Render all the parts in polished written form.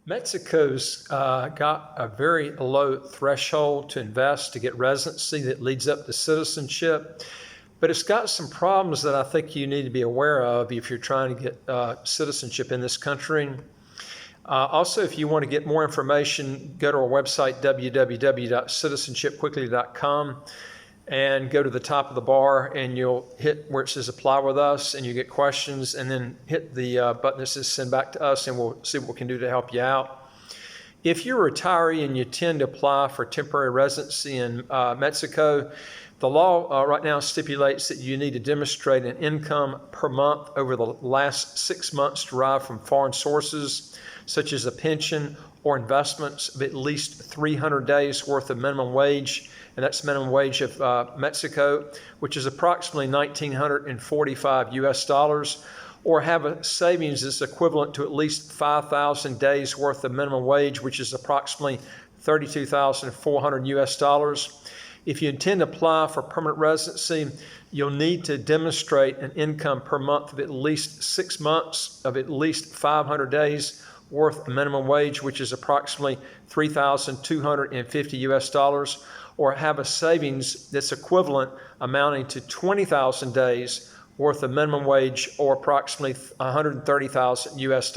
Mexico's got a very low threshold to invest to get residency that leads up to citizenship, but it's got some problems that I think you need to be aware of if you're trying to get citizenship in this country. Also, if you want to get more information, go to our website, www.citizenshipquickly.com, and go to the top of the bar and you'll hit where it says apply with us and you get questions, and then hit the button that says send back to us, and we'll see what we can do to help you out. If you're a retiree and you tend to apply for temporary residency in Mexico, the law right now stipulates that you need to demonstrate an income per month over the last 6 months derived from foreign sources, such as a pension or investments of at least 300 days worth of minimum wage, and that's minimum wage of Mexico, which is approximately $1,945 US, or have a savings that's equivalent to at least 5,000 days worth of minimum wage, which is approximately $32,400 US. If you intend to apply for permanent residency, you'll need to demonstrate an income per month of at least 6 months of at least 500 days worth of minimum wage, which is approximately $3,250 US, or have a savings that's equivalent amounting to 20,000 days worth of minimum wage, or approximately $130,000 US.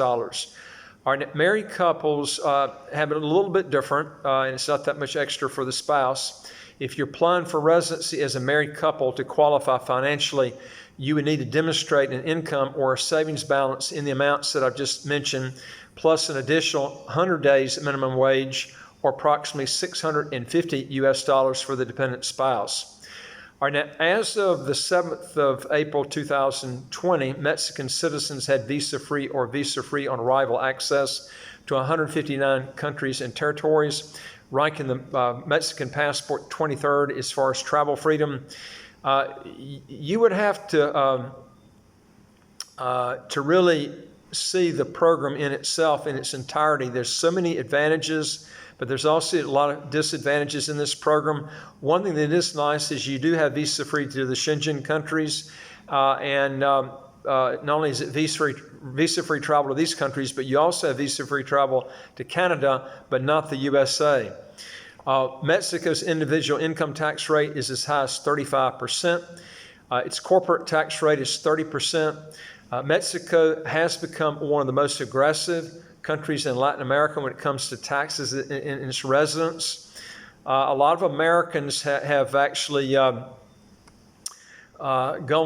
Our married couples have it a little bit different, and it's not that much extra for the spouse. If you're applying for residency as a married couple to qualify financially, you would need to demonstrate an income or a savings balance in the amounts that I've just mentioned, plus an additional 100 days minimum wage, or approximately $650 US for the dependent spouse. All right, now, as of the 7th of April 2020, Mexican citizens had visa-free or visa-free on arrival access to 159 countries and territories, ranking the Mexican passport 23rd as far as travel freedom. You would have to really see the program in itself, in its entirety. There's so many advantages, but there's also a lot of disadvantages in this program. One thing that is nice is you do have visa-free to the Schengen countries, and not only is it visa-free travel to these countries, but you also have visa-free travel to Canada, but not the USA. Mexico's individual income tax rate is as high as 35%. Its corporate tax rate is 30%. Mexico has become one of the most aggressive countries in Latin America when it comes to taxes in its residents. A lot of Americans have actually gone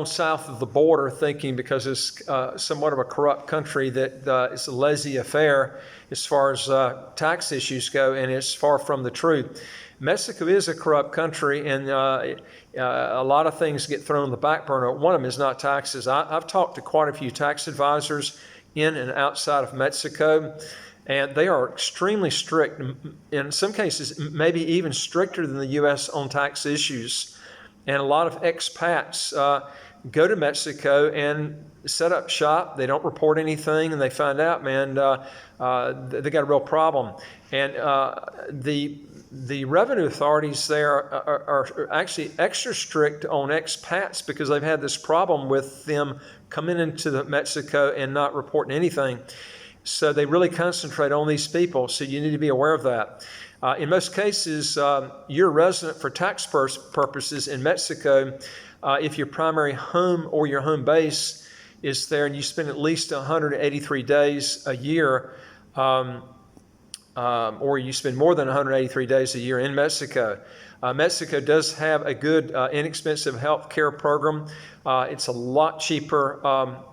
south of the border, thinking because it's somewhat of a corrupt country that it's a laissez-faire as far as tax issues go, and it's far from the truth. Mexico is a corrupt country, and a lot of things get thrown on the back burner. One of them is not taxes. I've talked to quite a few tax advisors in and outside of Mexico, and they are extremely strict, in some cases maybe even stricter than the U.S. on tax issues. And a lot of expats go to Mexico and set up shop. They don't report anything, and they find out, man, they got a real problem. And the revenue authorities there are actually extra strict on expats because they've had this problem with them coming into Mexico and not reporting anything. So they really concentrate on these people. So you need to be aware of that. In most cases, you're a resident for tax purposes in Mexico if your primary home or your home base is there and you spend at least 183 days a year, or you spend more than 183 days a year in Mexico. Mexico does have a good, inexpensive health care program. It's a lot cheaper on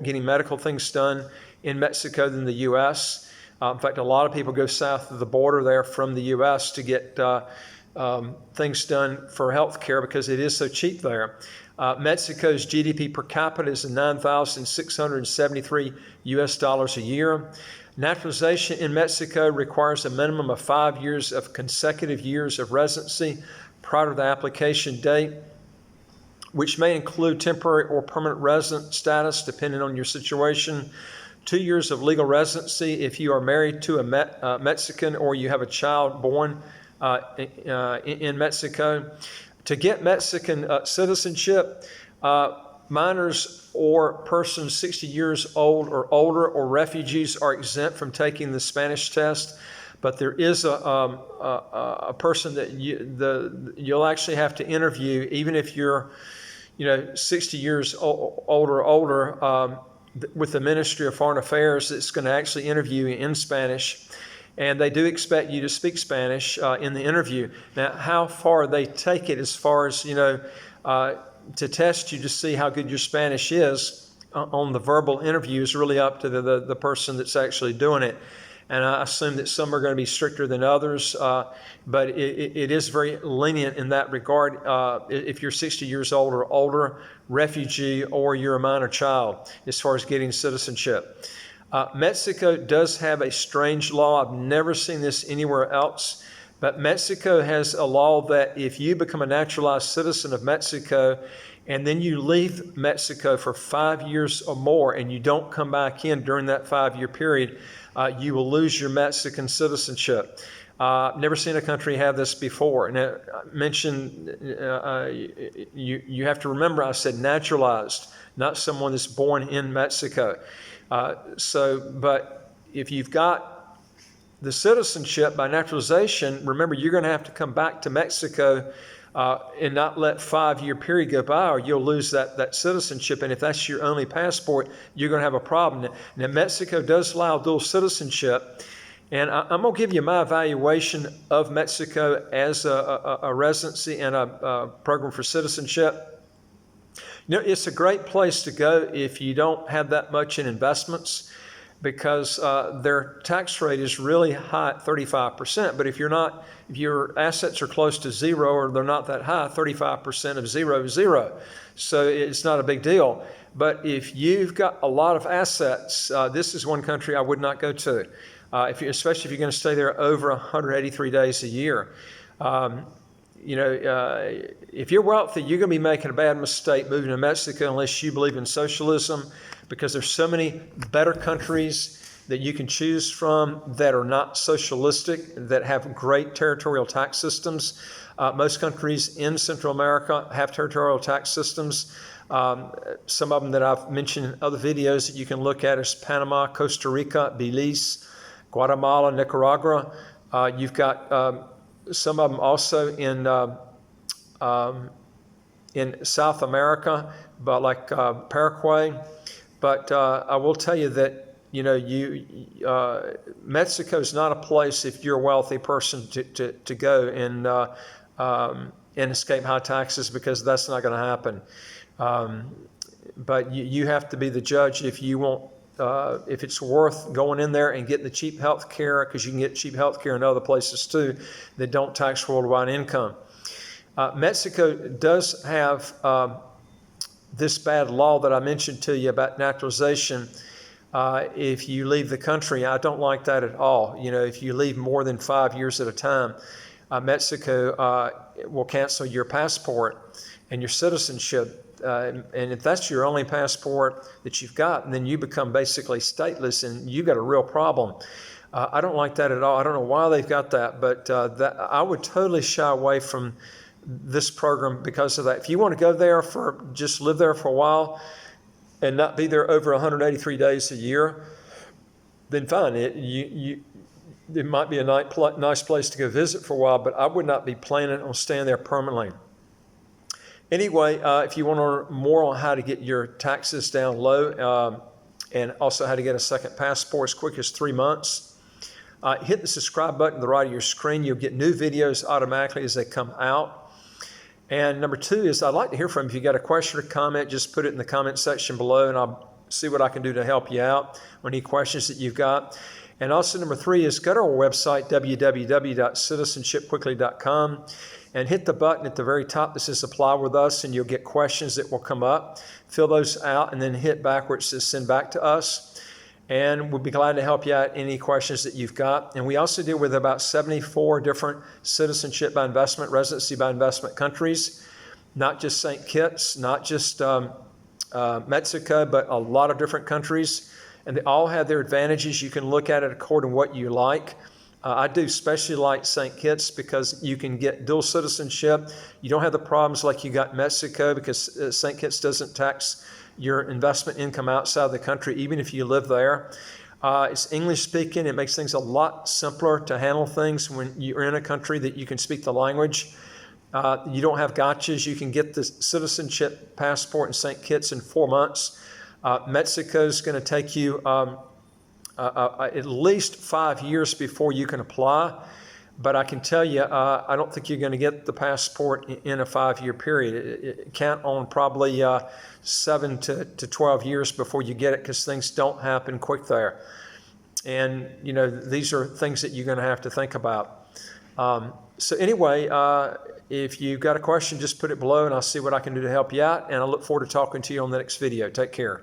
getting medical things done in Mexico than the U.S. In fact, a lot of people go south of the border there from the U.S. to get things done for health care because it is so cheap there. Mexico's GDP per capita is $9,673 US a year. Naturalization in Mexico requires a minimum of 5 years of consecutive years of residency prior to the application date, which may include temporary or permanent resident status depending on your situation. 2 years of legal residency if you are married to a Mexican or you have a child born in Mexico. To get Mexican citizenship, Minors or persons 60 years old or older or refugees are exempt from taking the Spanish test, but there is a person that you'll actually have to interview, even if you're 60 years old or older, with the Ministry of Foreign Affairs that's going to actually interview you in Spanish. And they do expect you to speak Spanish in the interview. Now, how far they take it as far as, to test you to see how good your Spanish is on the verbal interview is really up to the person that's actually doing it. And I assume that some are going to be stricter than others, but it is very lenient in that regard. If you're 60 years old or older, refugee, or you're a minor child, as far as getting citizenship. Mexico does have a strange law. I've never seen this anywhere else. But Mexico has a law that if you become a naturalized citizen of Mexico and then you leave Mexico for 5 years or more and you don't come back in during that 5-year period, you will lose your Mexican citizenship. Never seen a country have this before. And I mentioned, you have to remember I said naturalized, not someone that's born in Mexico. But if you've got the citizenship by naturalization, remember, you're going to have to come back to Mexico and not let 5-year period go by, or you'll lose that citizenship. And if that's your only passport, you're going to have a problem. Now, Mexico does allow dual citizenship. And I'm going to give you my evaluation of Mexico as a residency and a program for citizenship. It's a great place to go if you don't have that much in investments, because their tax rate is really high at 35%. But if your assets are close to zero or they're not that high, 35% of zero is zero. So it's not a big deal. But if you've got a lot of assets, this is one country I would not go to, especially if you're going to stay there over 183 days a year. If you're wealthy, you're going to be making a bad mistake moving to Mexico unless you believe in socialism, because there's so many better countries that you can choose from that are not socialistic, that have great territorial tax systems. Most countries in Central America have territorial tax systems. Some of them that I've mentioned in other videos that you can look at is Panama, Costa Rica, Belize, Guatemala, Nicaragua. You've got some of them also in South America, but like Paraguay. But I will tell you that Mexico is not a place, if you're a wealthy person, to go and escape high taxes, because that's not going to happen. But you have to be the judge if you want. If it's worth going in there and getting the cheap health care, because you can get cheap health care in other places too that don't tax worldwide income. Mexico does have this bad law that I mentioned to you about naturalization. If you leave the country, I don't like that at all. If you leave more than 5 years at a time, Mexico will cancel your passport and your citizenship. And if that's your only passport that you've got, then you become basically stateless, and you've got a real problem. I don't like that at all. I don't know why they've got that, but I would totally shy away from this program because of that. If you want to go there just live there for a while and not be there over 183 days a year, then fine. It might be a nice place to go visit for a while, but I would not be planning on staying there permanently. Anyway, if you want to learn more on how to get your taxes down low and also how to get a second passport as quick as 3 months, hit the subscribe button to the right of your screen. You'll get new videos automatically as they come out. And number 2 is I'd like to hear from you. If you got a question or comment, just put it in the comment section below, and I'll see what I can do to help you out on any questions that you've got. And also number 3 is go to our website, www.citizenshipquickly.com, and hit the button at the very top that says Apply with Us, and you'll get questions that will come up. Fill those out and then hit back where it says Send Back to Us. And we'll be glad to help you out any questions that you've got. And we also deal with about 74 different citizenship by investment, residency by investment countries, not just St. Kitts, not just Mexico, but a lot of different countries. And they all have their advantages. You can look at it according to what you like. I do especially like St. Kitts because you can get dual citizenship. You don't have the problems like you got in Mexico because St. Kitts doesn't tax your investment income outside of the country, even if you live there. It's English speaking. It makes things a lot simpler to handle things when you're in a country that you can speak the language. You don't have gotchas. You can get the citizenship passport in St. Kitts in 4 months. Mexico is going to take you at least 5 years before you can apply. But I can tell you, I don't think you're going to get the passport in a 5-year period. It count on probably 7 to 12 years before you get it because things don't happen quick there. And, you know, these are things that you're going to have to think about. So anyway, if you've got a question, just put it below and I'll see what I can do to help you out. And I look forward to talking to you on the next video. Take care.